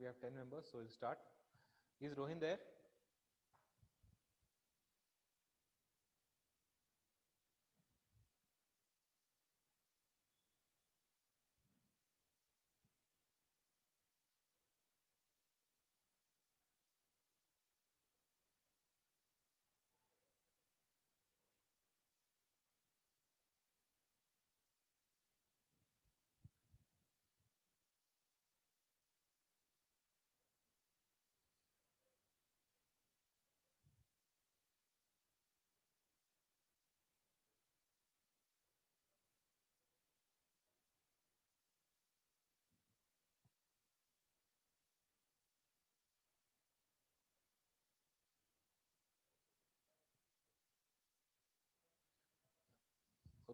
we have 10 members, so we'll start. Is Rohin there?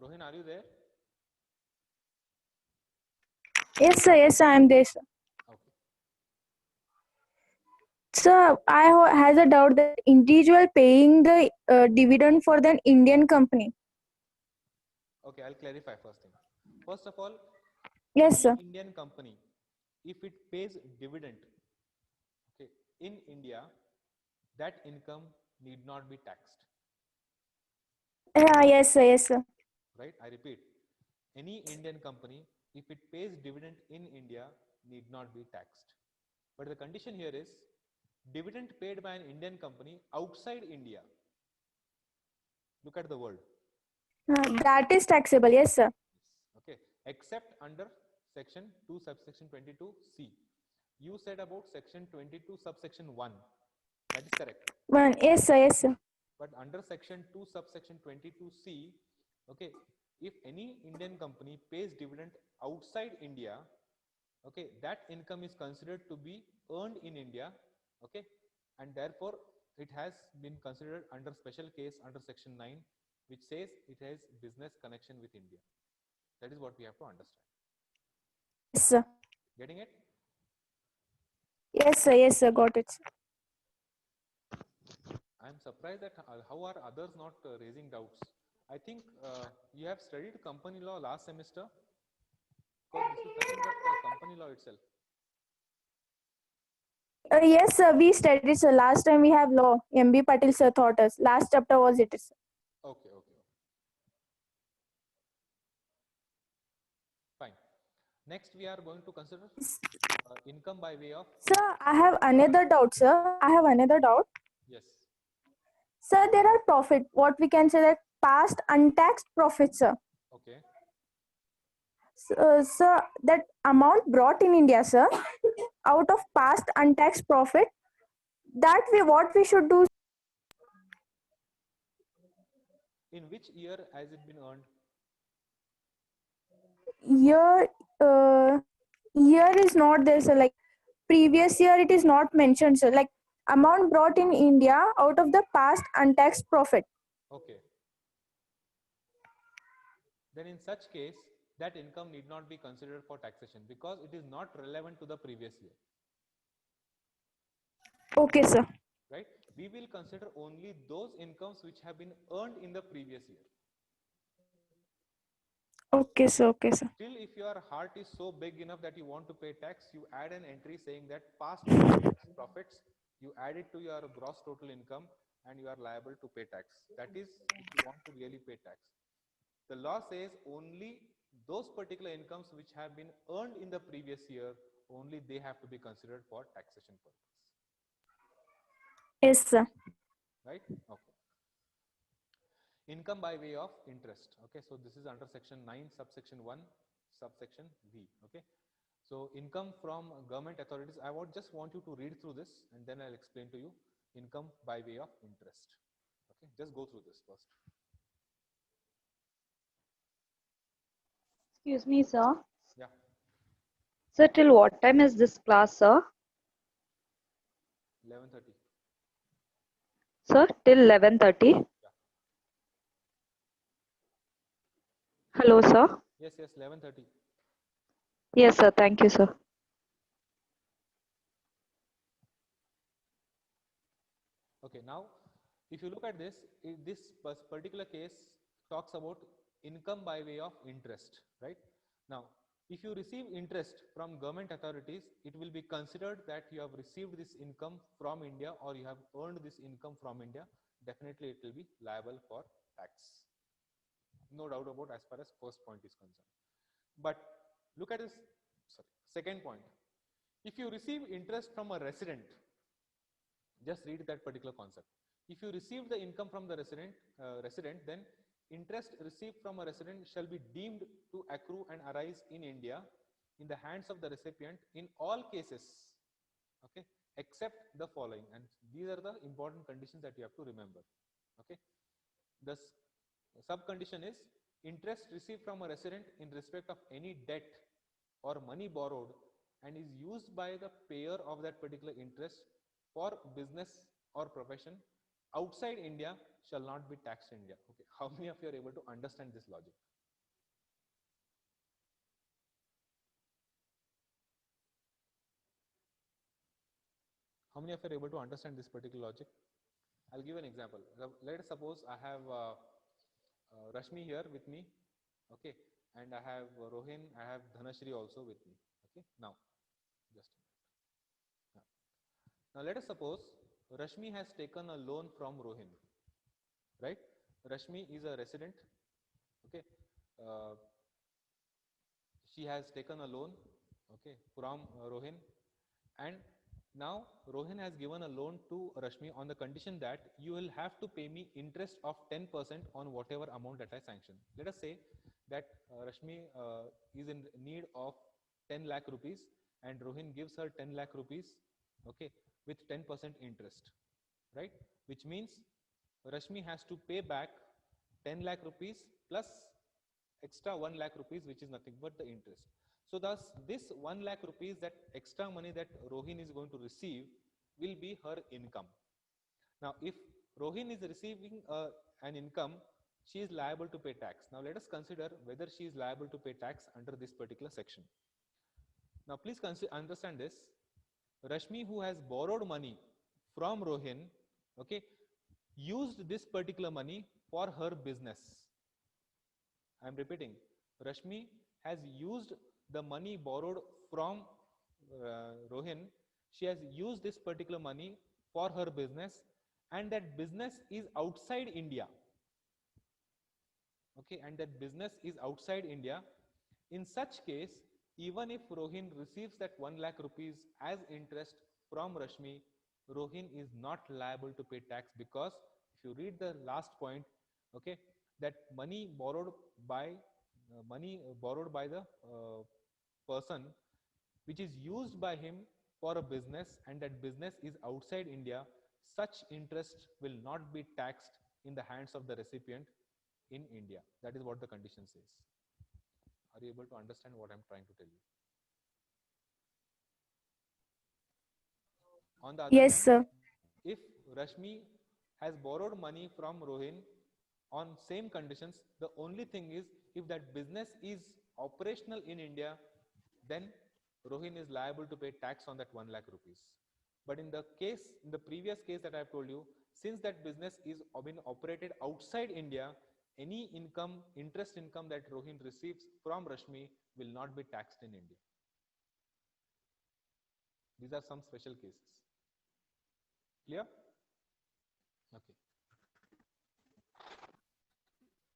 Rohin, are you there? Yes, sir, I am there, sir. Okay. Sir, has a doubt that individual paying the dividend for the Indian company. Okay, I'll clarify first thing. First of all, Yes, any sir. Indian company, if it pays dividend, okay, in India, that income need not be taxed. Yes, sir. Right? I repeat, any Indian company, if it pays dividend in India, need not be taxed. But the condition here is dividend paid by an Indian company outside India. Look at the word. That is taxable. Yes, sir. Okay, except under section 2 subsection 22C. You said about section 22 subsection 1. That is correct. One. Yes, sir. But under section 2 subsection 22C, okay, if any Indian company pays dividend outside India, okay, that income is considered to be earned in India, okay, and therefore it has been considered under special case under section 9, which says it has business connection with India. That is what we have to understand. Yes, sir. Getting it? Yes, sir. Got it, sir. I am surprised that how are others not raising doubts. I think you have studied company law last semester, because this is nothing but company law itself. Yes, sir. We studied, sir. Last time we have law. M.B. Patil, sir, taught us. Last chapter was it, sir. Okay. Fine. Next, we are going to consider income by way of. Sir, I have another doubt, sir. Yes. Sir, there are profit. What we can say that past untaxed profits, sir. Okay. Sir, that amount brought in India, sir, out of past untaxed profit, that what we should do. In which year has it been earned? Year, year is not there, sir. Like previous year, it is not mentioned, sir. Like amount brought in India out of the past untaxed profit. Okay. Then in such case, that income need not be considered for taxation because it is not relevant to the previous year. Okay, sir. Right? We will consider only those incomes which have been earned in the previous year. Okay, sir. Still, if your heart is so big enough that you want to pay tax, you add an entry saying that past tax profits, you add it to your gross total income and you are liable to pay tax. That is if you want to really pay tax. The law says only those particular incomes which have been earned in the previous year, only they have to be considered for taxation purpose. Yes, sir. Right? Okay. Income by way of interest. Okay, so this is under section 9 subsection 1 subsection V. Okay, so income from government authorities. I just want you to read through this and then I'll explain to you income by way of interest. Okay, just go through this first. Excuse me, sir. Yeah. Sir, till what time is this class, sir? 11:30. Sir, till 11:30. Yeah. Hello, sir. Yes, 11:30. Yes, sir. Thank you, sir. Okay, now if you look at this, this particular case talks about income by way of interest, right? Now, If you receive interest from government authorities, it will be considered that you have received this income from India or you have earned this income from India. Definitely it will be liable for tax. No doubt about as far as first point is concerned. But look at this second point. If you receive interest from a resident, just read that particular concept. If you receive the income from the resident, then interest received from a resident shall be deemed to accrue and arise in India in the hands of the recipient in all cases, okay, except the following. And these are the important conditions that you have to remember. Okay, the sub condition is interest received from a resident in respect of any debt or money borrowed and is used by the payer of that particular interest for business or profession outside India shall not be taxed in India. Okay, how many of you are able to understand this logic? How many of you are able to understand this particular logic? I'll give an example. Let us suppose I have Rashmi here with me, okay, and I have Rohin, I have Dhanashri also with me. Okay, now just a minute. Now let us suppose Rashmi has taken a loan from Rohin, right? Rashmi is a resident, okay. She has taken a loan, okay, from Rohin, and now Rohin has given a loan to Rashmi on the condition that you will have to pay me interest of 10% on whatever amount that I sanction. Let us say that Rashmi is in need of 10 lakh rupees and Rohin gives her 10 lakh rupees, okay, with 10% interest, right? Which means Rashmi has to pay back 10 lakh rupees plus extra 1 lakh rupees, which is nothing but the interest. So thus this 1 lakh rupees, that extra money that Rohin is going to receive, will be her income. Now if Rohin is receiving an income, she is liable to pay tax. Now let us consider whether she is liable to pay tax under this particular section. Now please understand this. Rashmi, who has borrowed money from Rohin, okay, used this particular money for her business. I am repeating, Rashmi has used the money borrowed from Rohin. She has used this particular money for her business, and that business is outside India. Okay, and that business is outside India. In such case, even if Rohin receives that 1 lakh rupees as interest from Rashmi, Rohin is not liable to pay tax, because if you read the last point, okay, that money borrowed by the person, which is used by him for a business, and that business is outside India, such interest will not be taxed in the hands of the recipient in India. That is what the condition says. Are you able to understand what I'm trying to tell you? On the other Yes, hand, sir. if Rashmi has borrowed money from Rohin on same conditions, the only thing is, if that business is operational in India, then Rohin is liable to pay tax on that 1 lakh rupees. But in the previous case that I have told you, since that business is been operated outside India, any interest income that Rohin receives from Rashmi will not be taxed in India. These are some special cases. Clear? Okay.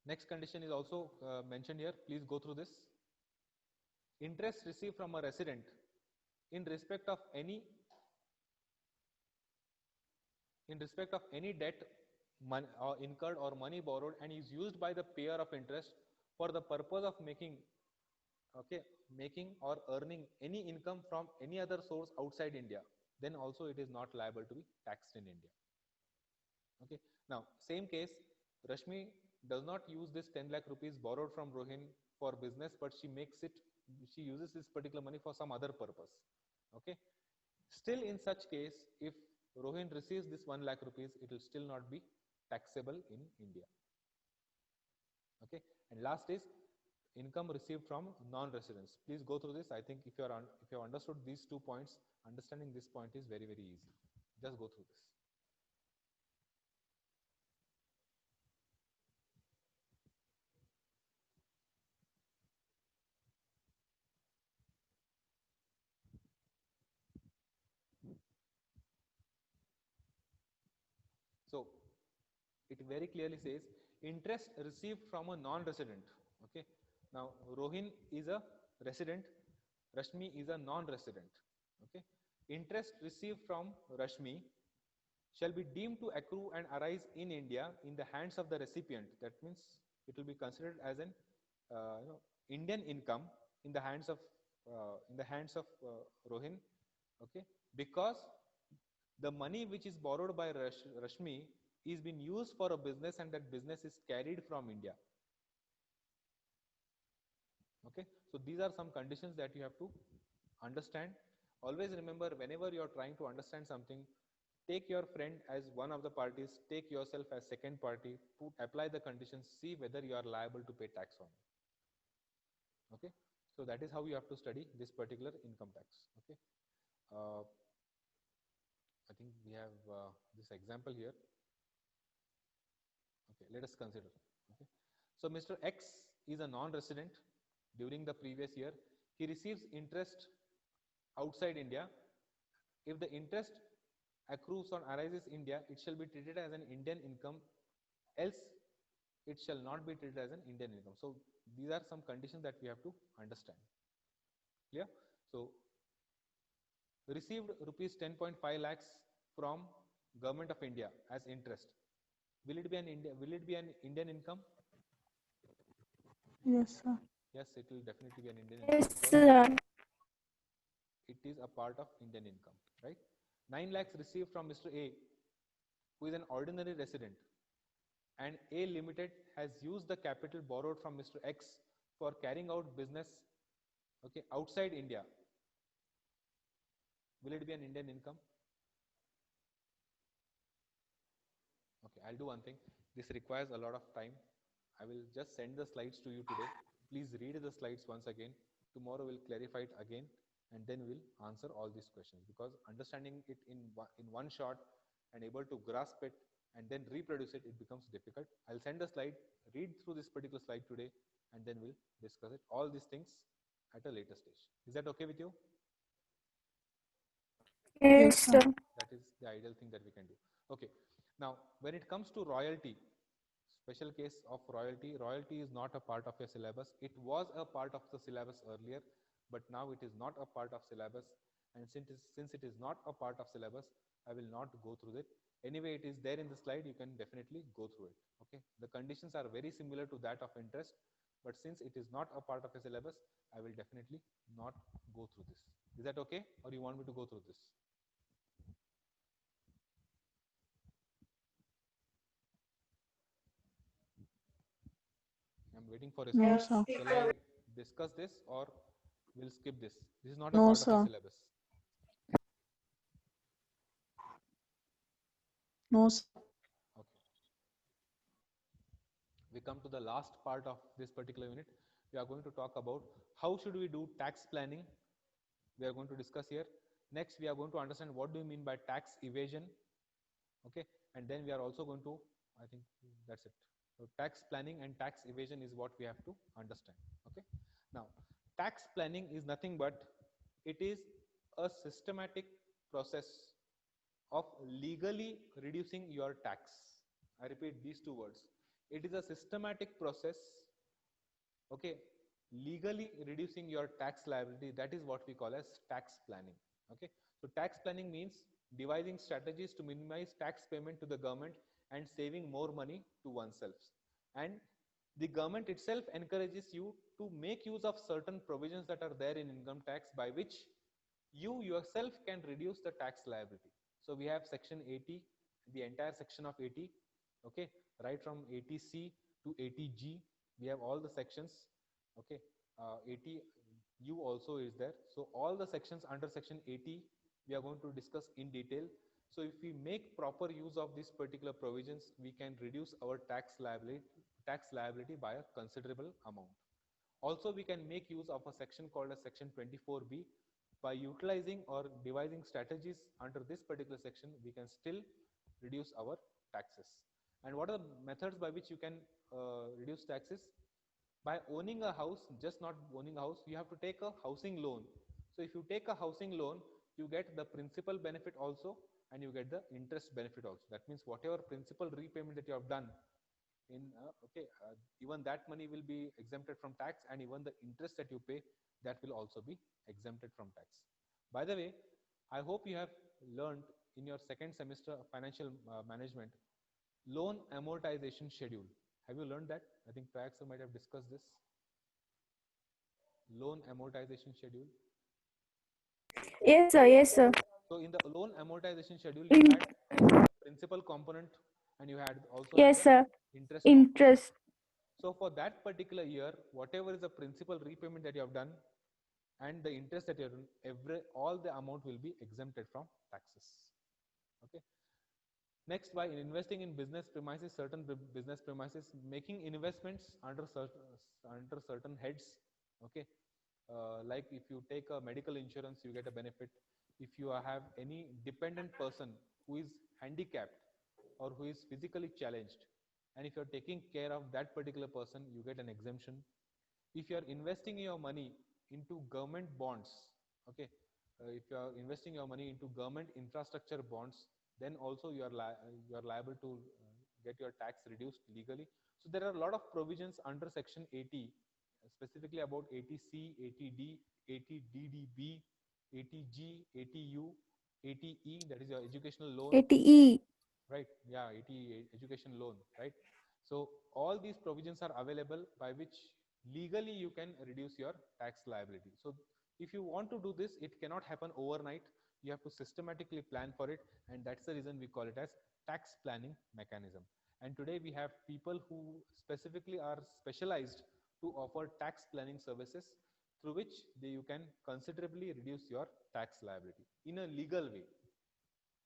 Next condition is also mentioned here. Please go through this. Interest received from a resident in respect of any debt incurred or money borrowed and is used by the payer of interest for the purpose of making or earning any income from any other source outside India, then also it is not liable to be taxed in India. Okay. Now, same case, Rashmi does not use this 10 lakh rupees borrowed from Rohin for business, but she uses this particular money for some other purpose. Okay. Still, in such case, if Rohin receives this 1 lakh rupees, it will still not be taxable in India. Okay. And last is income received from non-residents. Please go through this. I think if you have understood these 2 points, understanding this point is very, very easy. Just go through this. So it very clearly says interest received from a non-resident. Okay, now Rohin is a resident, Rashmi is a non-resident. Okay, interest received from Rashmi shall be deemed to accrue and arise in India in the hands of the recipient. That means it will be considered as an Indian income in the hands of Rohin. Okay, because the money which is borrowed by Rashmi is being used for a business, and that business is carried from India. Okay, so these are some conditions that you have to understand. Always remember, whenever you are trying to understand something, take your friend as one of the parties, take yourself as second party, apply the conditions, see whether you are liable to pay tax on it. Okay, so that is how you have to study this particular income tax. Okay, I think we have this example here. Okay, let us consider. Okay, so Mr. X is a non-resident. During the previous year, he receives interest outside India. If the interest accrues or arises India, it shall be treated as an Indian income, else it shall not be treated as an Indian income. So these are some conditions that we have to understand. Clear? So received rupees 10.5 lakhs from Government of India as interest. Will it be an Indian income? Yes, sir. Yes, it will definitely be an Indian Yes, income because sir. it is a part of Indian income, right? 9 lakhs received from Mr. A, who is an ordinary resident, and A Limited has used the capital borrowed from Mr. X for carrying out business, okay, outside India. Will it be an Indian income? Okay, I'll do one thing. This requires a lot of time. I will just send the slides to you today. Please read the slides once again. Tomorrow we'll clarify it again, and then we'll answer all these questions, because understanding it in one shot and able to grasp it and then reproduce it, it becomes difficult. I'll send the slide, read through this particular slide today, and then we'll discuss it, all these things at a later stage. Is that okay with you? Yes, sir. That is the ideal thing that we can do. Okay, now when it comes to royalty, special case of royalty, royalty is not a part of your syllabus. It was a part of the syllabus earlier, but now it is not a part of syllabus, and since it is not a part of syllabus, I will not go through it. Anyway, it is there in the slide, you can definitely go through it. Okay, the conditions are very similar to that of interest, but since it is not a part of a syllabus, I will definitely not go through this. Is that okay, or you want me to go through this? I'm waiting for a No, response. sir. Shall I discuss this, or we'll skip this? This is not a No, part of sir. the syllabus. No, sir. Okay. We come to the last part of this particular unit. We are going to talk about how should we do tax planning. We are going to discuss here. Next, we are going to understand what do you mean by tax evasion. Okay, and then we are also going to, I think that's it. So tax planning and tax evasion is what we have to understand. Okay, now tax planning is nothing but it is a systematic process of legally reducing your tax. I repeat these two words. It is a systematic process, okay, legally reducing your tax liability. That is what we call as tax planning. Okay, so tax planning means devising strategies to minimize tax payment to the government and saving more money to oneself. And the government itself encourages you to make use of certain provisions that are there in income tax, by which you yourself can reduce the tax liability. So we have section 80, the entire section of 80, okay, right from 80C to 80G, we have all the sections, okay, 80U also is there. So all the sections under section 80, we are going to discuss in detail. So if we make proper use of these particular provisions, we can reduce our tax liability by a considerable amount. Also, we can make use of a section called as section 24B. By utilizing or devising strategies under this particular section, we can still reduce our taxes. And what are the methods by which you can reduce taxes? By owning a house, just not owning a house, you have to take a housing loan. So if you take a housing loan, you get the principal benefit also, and you get the interest benefit also. That means whatever principal repayment that you have done in even that money will be exempted from tax, and even the interest that you pay, that will also be exempted from tax. By the way, I hope you have learned in your second semester of financial management loan amortization schedule. Have you learned that? I think Prayag sir might have discussed this. Loan amortization schedule. Yes, sir. Yes, sir. So in the loan amortization schedule, you In, had principal component and you had also had yes, the sir. interest component. Interest. So for that particular year, whatever is the principal repayment that you have done and the interest that you have done, all the amount will be exempted from taxes. Okay. Next, by investing in business premises, certain business premises, making investments under certain heads. Okay. Like if you take a medical insurance, you get a benefit. If you have any dependent person who is handicapped or who is physically challenged, and if you're taking care of that particular person, you get an exemption. If you're investing your money into government bonds, okay, if you're investing your money into government infrastructure bonds, then also you are liable to get your tax reduced legally. So there are a lot of provisions under section 80, specifically about 80C, 80D, 80DDB, 80G, 80U, 80E, that is your educational loan, 80E. right? Yeah, 80 education loan, right? So all these provisions are available by which legally you can reduce your tax liability. So if you want to do this, it cannot happen overnight. You have to systematically plan for it, and that's the reason we call it as tax planning mechanism. And today we have people who specifically are specialized to offer tax planning services through which you can considerably reduce your tax liability in a legal way.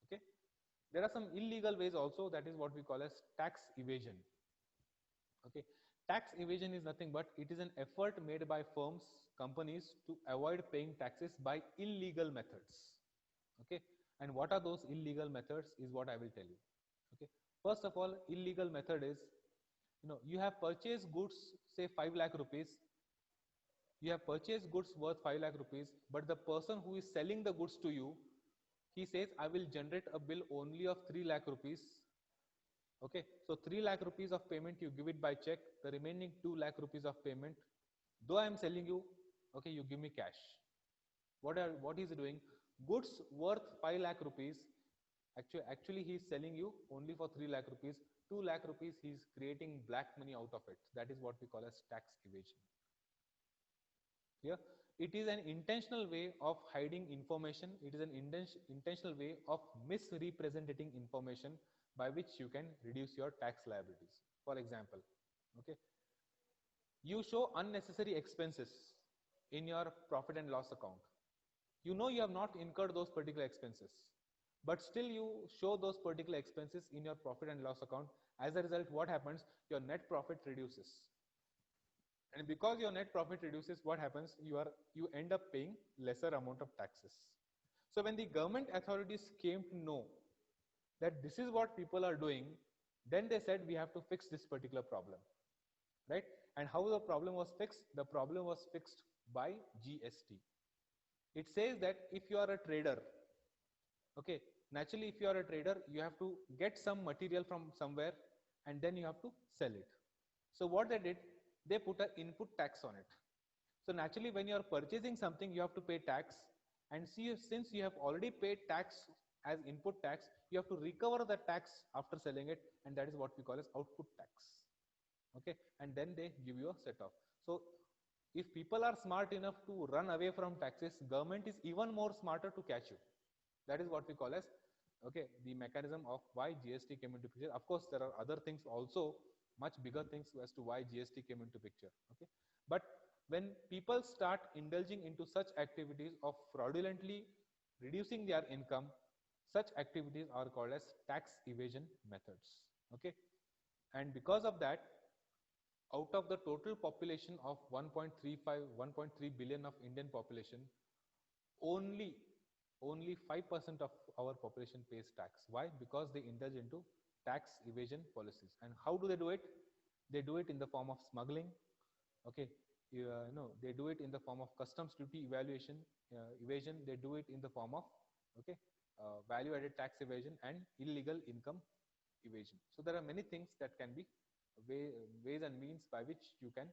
Okay. There are some illegal ways also, that is what we call as tax evasion. Okay. Tax evasion is nothing but it is an effort made by firms, companies to avoid paying taxes by illegal methods. Okay. And what are those illegal methods is what I will tell you. Okay. First of all, illegal method is, you have purchased goods, say 5 lakh rupees. You have purchased goods worth 5 lakh rupees, but the person who is selling the goods to you, he says, I will generate a bill only of 3 lakh rupees. Okay, so 3 lakh rupees of payment you give it by check, the remaining 2 lakh rupees of payment, though I am selling you, okay, you give me cash. What is he doing? Goods worth 5 lakh rupees, actually he is selling you only for 3 lakh rupees. 2 lakh rupees he is creating black money out of it. That is what we call as tax evasion. Here, it is an intentional way of hiding information. It is an intentional way of misrepresenting information by which you can reduce your tax liabilities. For example, okay, you show unnecessary expenses in your profit and loss account. You know you have not incurred those particular expenses, but still you show those particular expenses in your profit and loss account. As a result, what happens? Your net profit reduces. And because your net profit reduces, what happens? You end up paying lesser amount of taxes. So when the government authorities came to know that this is what people are doing, then they said we have to fix this particular problem, right? And how the problem was fixed? The problem was fixed by GST. It says that if you are a trader, okay, naturally if you are a trader, you have to get some material from somewhere and then you have to sell it. So what they did, they put an input tax on it. So naturally when you are purchasing something, you have to pay tax, and see, since you have already paid tax as input tax, you have to recover the tax after selling it, and that is what we call as output tax. Okay, and then they give you a set off. So if people are smart enough to run away from taxes, government is even more smarter to catch you. That is what we call as, okay, the mechanism of why GST came into picture. Of course, there are other things also, much bigger things as to why GST came into picture. Okay, but when people start indulging into such activities of fraudulently reducing their income, such activities are called as tax evasion methods. Okay, and because of that, out of the total population of 1.3 billion of Indian population, only 5% of our population pays tax. Why? Because they indulge into tax evasion policies. And how do they do it? They do it in the form of smuggling. Okay, they do it in the form of customs duty evasion. They do it in the form of, okay, value added tax evasion and illegal income evasion. So there are many things that can be ways and means by which you can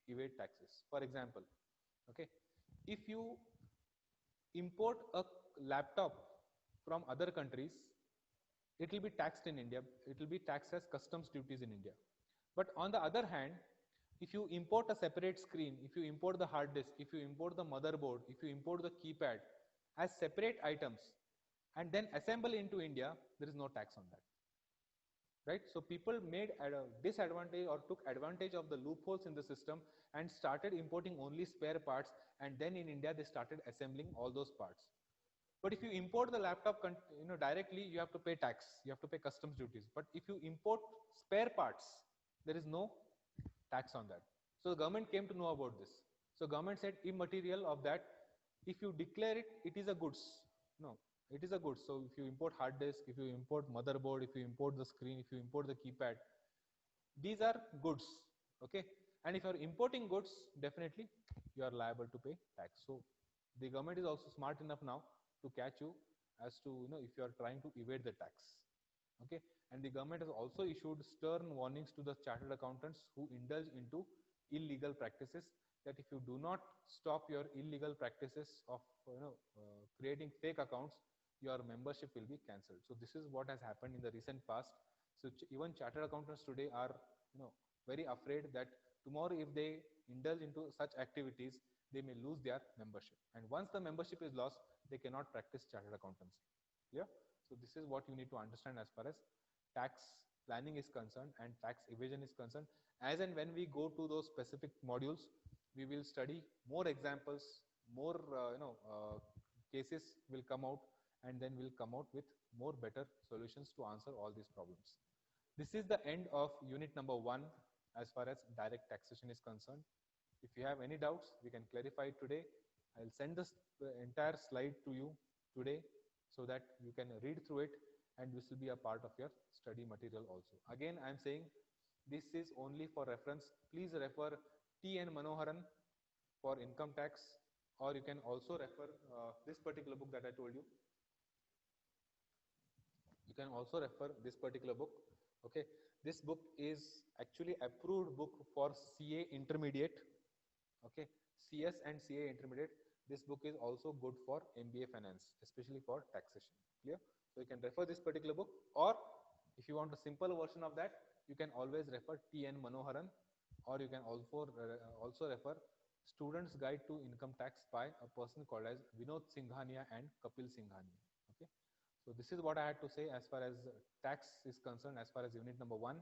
evade taxes. For example, okay, if you import a laptop from other countries, it will be taxed in India. It will be taxed as customs duties in India. But on the other hand, if you import a separate screen, if you import the hard disk, if you import the motherboard, if you import the keypad as separate items and then assemble into India, there is no tax on that. Right? So people made a disadvantage or took advantage of the loopholes in the system and started importing only spare parts, and then in India they started assembling all those parts. But if you import the laptop directly, you have to pay tax, you have to pay customs duties. But if you import spare parts, there is no tax on that. So the government came to know about this. So government said immaterial of that, if you declare it, it is a goods. No, it is a goods. So if you import hard disk, if you import motherboard, if you import the screen, if you import the keypad, these are goods. Okay, and if you are importing goods, definitely you are liable to pay tax. So the government is also smart enough now to catch you as to if you are trying to evade the tax. Okay, and the government has also issued stern warnings to the chartered accountants who indulge into illegal practices, that if you do not stop your illegal practices of creating fake accounts, your membership will be cancelled. So this is what has happened in the recent past. So even chartered accountants today are very afraid that tomorrow if they indulge into such activities, they may lose their membership, and once the membership is lost, they cannot practice chartered accountancy. Yeah. So this is what you need to understand as far as tax planning is concerned and tax evasion is concerned. As and when we go to those specific modules, we will study more examples, more cases will come out, and then we'll come out with more better solutions to answer all these problems. This is the end of unit number 1 as far as direct taxation is concerned. If you have any doubts, we can clarify it today. I'll send this entire slide to you today so that you can read through it, and this will be a part of your study material also. Again, I am saying this is only for reference. Please refer T.N. Manoharan for income tax, or you can also refer this particular book that I told you. You can also refer this particular book. Okay, this book is actually approved book for CA intermediate. Okay, CS and CA intermediate. This book is also good for MBA finance, especially for taxation. Clear? So you can refer this particular book, or if you want a simple version of that, you can always refer T.N. Manoharan, or you can also refer Student's Guide to Income Tax by a person called as Vinod Singhania and Kapil Singhania. Okay, so this is what I had to say as far as tax is concerned, as far as unit number 1.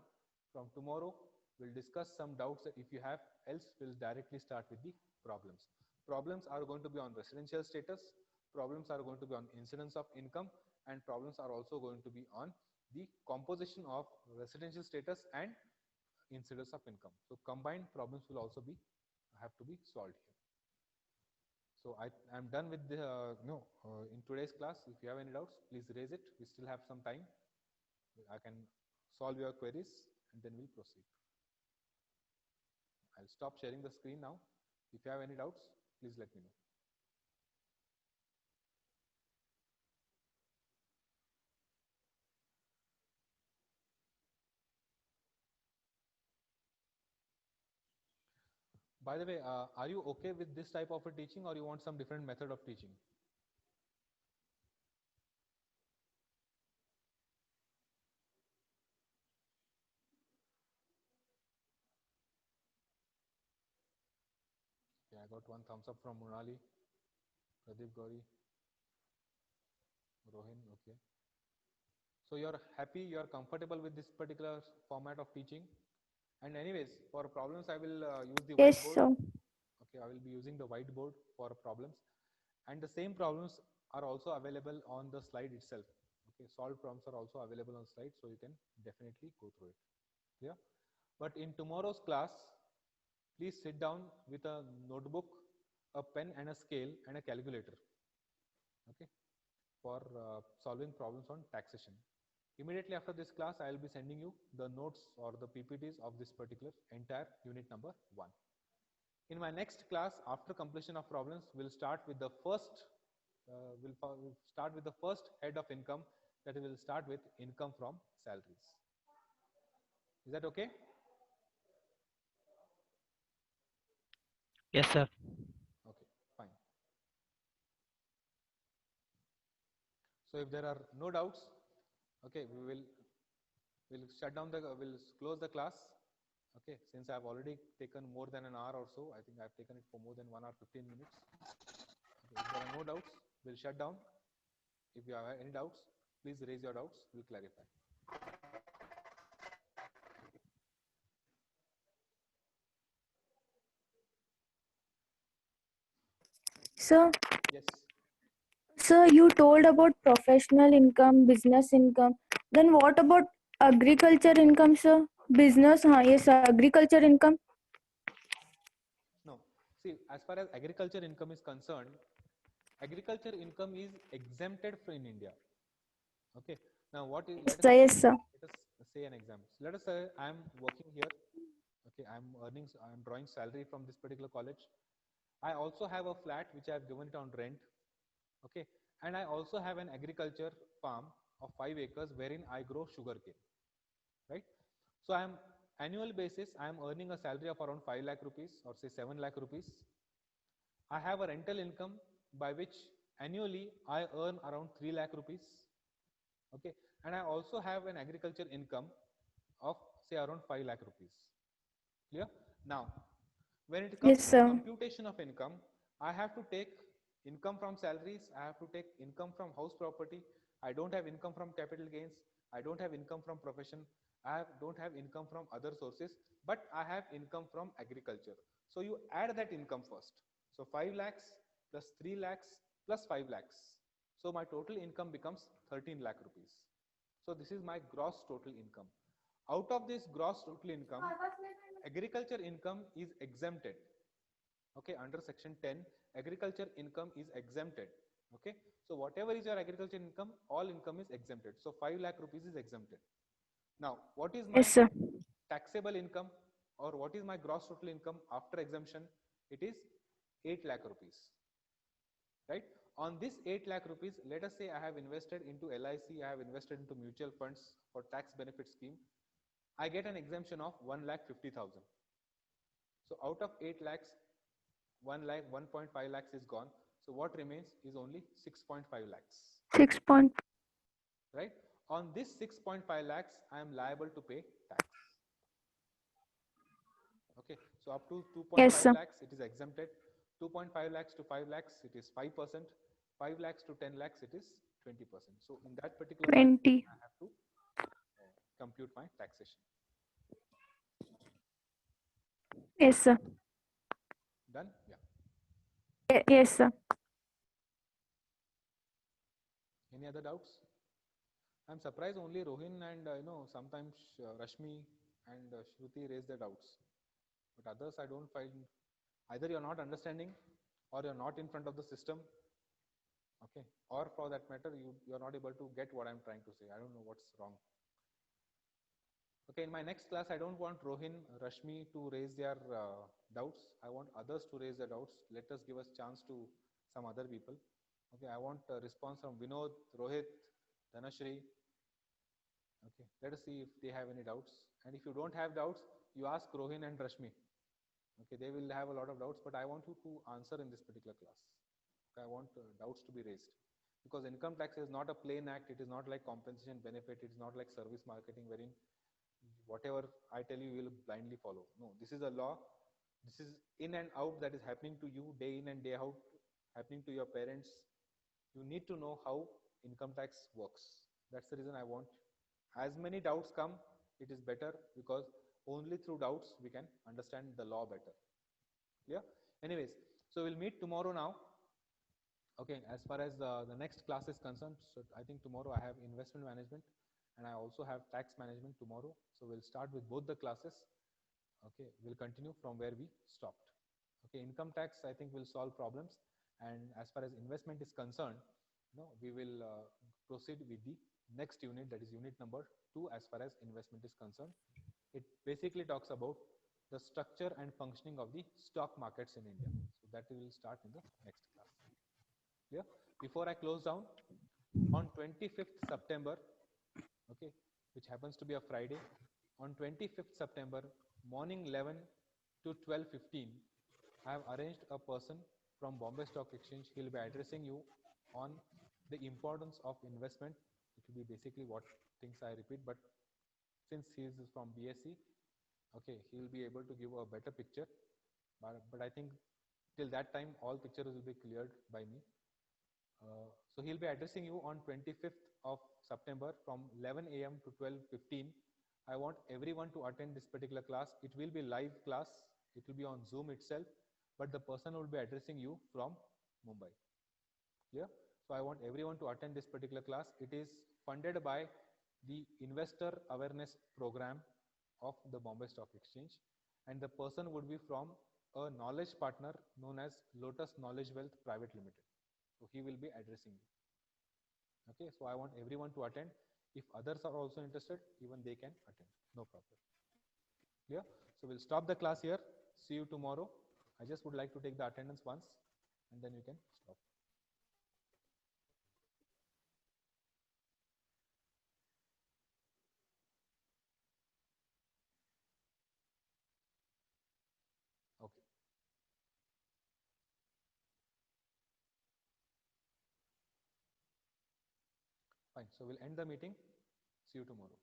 From tomorrow, we'll discuss some doubts that if you have, else we'll directly start with the problems. Problems are going to be on residential status, problems are going to be on incidence of income, and problems are also going to be on the composition of residential status and incidence of income. So combined problems will also have to be solved here. So I'm done with the in today's class. If you have any doubts, please raise it. We still have some time. I can solve your queries, and then we'll proceed. I'll stop sharing the screen now. If you have any doubts, please let me know. By the way, are you okay with this type of a teaching, or you want some different method of teaching? Okay, I got one thumbs up from Murali, Pradeep Gauri, Rohin. Okay. So you're happy, you're comfortable with this particular format of teaching. And anyways, for problems, I will use the Yes, whiteboard. sir. Okay, I will be using the whiteboard for problems. And the same problems are also available on the slide itself. Okay, solved problems are also available on slide, so you can definitely go through it. Yeah. But in tomorrow's class, please sit down with a notebook, a pen and a scale and a calculator. Okay, for solving problems on taxation. Immediately after this class, I will be sending you the notes or the PPTs of this particular entire unit number 1. In my next class, after completion of problems, we'll start with the first we'll start with the first head of income, that will start with income from salaries. Is that okay? Yes, sir. Okay, fine. So if there are no doubts, okay, we'll shut down the we'll close the class. Okay, since I've already taken more than an hour or so, I think I've taken it for more than 1 hour 15 minutes. Okay, if there are no doubts, we'll shut down. If you have any doubts, please raise your doubts, we'll clarify. So, Yes. so you told about professional income, business income. Then what about agriculture income, sir? Business, yes, agriculture income. No. See, as far as agriculture income is concerned, agriculture income is exempted in India. Okay. Now, what is? Yes, sir, yes, sir. Let us say an example. Let us say I am working here. Okay, I am drawing salary from this particular college. I also have a flat which I have given it on rent. Okay, and I also have an agriculture farm of 5 acres wherein I grow sugarcane. Right. So I am annual basis. I am earning a salary of around 5 lakh rupees or say 7 lakh rupees. I have a rental income by which annually I earn around 3 lakh rupees. Okay, and I also have an agriculture income of say around 5 lakh rupees. Clear? Now, when it comes Yes, to sir. computation of income, I have to take income from salaries, I have to take income from house property, I don't have income from capital gains, I don't have income from profession, don't have income from other sources, but I have income from agriculture. So you add that income first. So 5 lakhs plus 3 lakhs plus 5 lakhs. So my total income becomes 13 lakh rupees. So this is my gross total income. Out of this gross total income, agriculture income is exempted. Okay, under section 10, agriculture income is exempted. Okay, so whatever is your agriculture income, all income is exempted. So 5 lakh rupees is exempted. Now, what is my Yes, sir. taxable income, or what is my gross total income after exemption? It is 8 lakh rupees. Right? On this 8 lakh rupees, let us say I have invested into LIC, I have invested into mutual funds for tax benefit scheme. I get an exemption of 1,50,000. So out of 8 lakhs, 1.5 lakhs is gone. So what remains is only 6.5 lakhs. 6 point. Right? On this 6.5 lakhs, I am liable to pay tax. Okay, so up to 2.5 Yes, sir. lakhs, it is exempted. 2.5 lakhs to 5 lakhs, it is 5%. 5 lakhs to 10 lakhs, it is 20%. So in that particular 20. I have to compute my taxation. Yes, sir. Done? Yeah. Yes, sir. Any other doubts? I'm surprised only Rohin and sometimes Rashmi and Shruti raise their doubts. But others I don't find, either you're not understanding or you're not in front of the system. Okay, or for that matter, you're not able to get what I'm trying to say. I don't know what's wrong. Okay, in my next class, I don't want Rohin, Rashmi to raise their doubts. I want others to raise their doubts. Let us give us chance to some other people. Okay, I want a response from Vinod, Rohit, Dhanashri. Okay, let us see if they have any doubts. And if you don't have doubts, you ask Rohin and Rashmi. Okay, they will have a lot of doubts, but I want you to answer in this particular class. Okay, I want doubts to be raised. Because income tax is not a plain act. It is not like compensation benefit. It is not like service marketing wherein whatever I tell you, you will blindly follow. No, this is a law. This is in and out that is happening to you day in and day out, happening to your parents. You need to know how income tax works. That's the reason I want. As many doubts come, it is better, because only through doubts we can understand the law better. Yeah. Anyways, so we'll meet tomorrow now. Okay, as far as the next class is concerned, so I think tomorrow I have investment management and I also have tax management tomorrow. So we'll start with both the classes. Okay, we'll continue from where we stopped. Okay, income tax I think will solve problems, and as far as investment is concerned, we will proceed with the next unit, that is unit number 2 as far as investment is concerned. It basically talks about the structure and functioning of the stock markets in India. So that we will start in the next class. Clear? Before I close down, on 25th September, okay, which happens to be a Friday, on 25th September, morning 11 to 12:15, I have arranged a person from Bombay Stock Exchange. He'll be addressing you on the importance of investment. It will be basically what things I repeat, but since he is from BSc, okay, he will be able to give a better picture. But I think till that time, all pictures will be cleared by me. So he'll be addressing you on 25th of September from 11 a.m. to 12:15. I want everyone to attend this particular class. It will be live class. It will be on Zoom itself, but the person will be addressing you from Mumbai. Clear? So I want everyone to attend this particular class. It is funded by the Investor Awareness Program of the Bombay Stock Exchange, and the person would be from a knowledge partner known as Lotus Knowledge Wealth Private Limited. So he will be addressing you. Okay, so I want everyone to attend. If others are also interested, even they can attend. No problem. Clear? So we'll stop the class here. See you tomorrow. I just would like to take the attendance once, and then you can stop. Okay. Fine. So we'll end the meeting. See you tomorrow.